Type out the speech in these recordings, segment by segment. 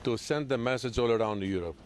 to send the message all around Europe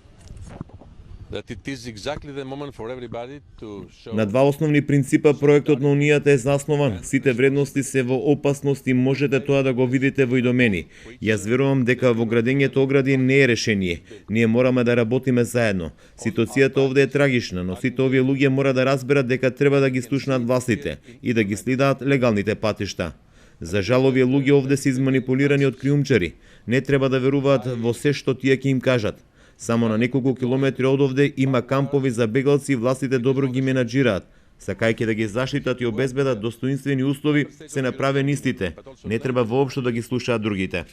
that it is exactly the moment for everybody to show. На два основни принципа проектот на Унијата е заснован. Сите вредности се во опасност и можете тоа да го видите во идомени. Јас верувам дека во градењето огради не е решение. Ние мораме да работиме заедно. Ситуацијата овде е трагична, но сите овие луѓе мора да разберат дека треба да ги слушнат властите и да ги следаат легалните патишта. За жал, овие луѓе овде се изманипулирани од криумчари. Не треба да веруваат во се што тие ќе им кажат. Само на неколку километри од овде има кампови за бегалци и властите добро ги менаџираат. Сакајќи да ги заштитат и обезбедат достоинствени услови, се направени истите. Не треба воопшто да ги слушаат другите.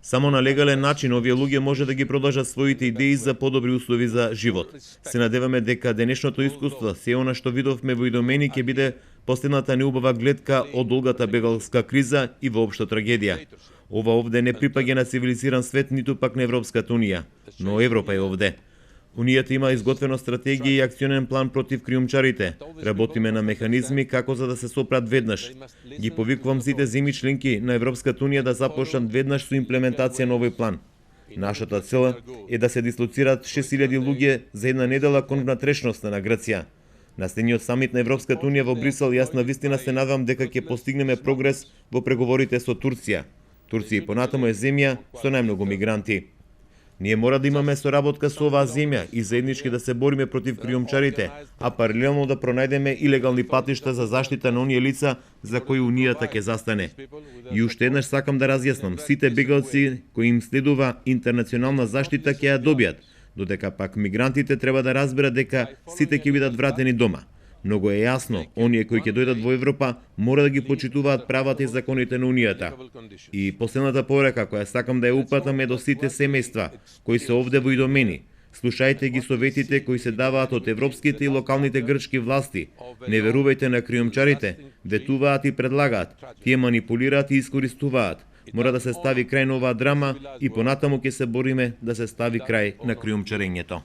Само на легален начин овие луѓе може да ги продолжат своите идеи за подобри услови за живот. Се надеваме дека денешното искуство, се она што видовме во идомени, ќе биде последната неубава гледка од долгата бегалска криза и воопшто трагедија. Ова овде не припаѓа на цивилизиран свет, ниту пак на Европската унија, но Европа е овде. Унијата има изготвена стратегија и акционен план против криумчарите. Работиме на механизми како за да се сопрат веднаш. Ги повикувам сите земји членки на Европската унија да започнат веднаш со имплементација на овој план. Нашата цел е да се дислоцираат 6000 луѓе за една недела кон внатрешноста на Грција. На следниот самит на Европската унија во Брисел јас навистина се надевам дека ќе постигнеме прогрес во преговорите со Турција. Турција и понатаму е земја со најмногу мигранти. Ние мора да имаме соработка со оваа земја и заеднички да се бориме против криумчарите, а паралелно да пронајдеме илегални патишта за заштита на оние лица за кои Унијата ќе застане. И уште еднаш сакам да разјаснам, сите бегалци кои им следува интернационална заштита ќе ја добијат, додека пак мигрантите треба да разберат дека сите ќе бидат вратени дома. Многу е јасно, оние кои ќе дојдат во Европа мора да ги почитуваат правата и законите на Унијата. И последната порека која сакам да ја упатам е до сите семејства кои се овде во идомени. Слушајте ги советите кои се даваат од европските и локалните грчки власти. Не верувајте на криумчарите, ветуваат и предлагаат. Тие манипулираат и искористуваат. Мора да се стави крај на оваа драма и понатаму ќе се бориме да се стави крај на криумчарењето.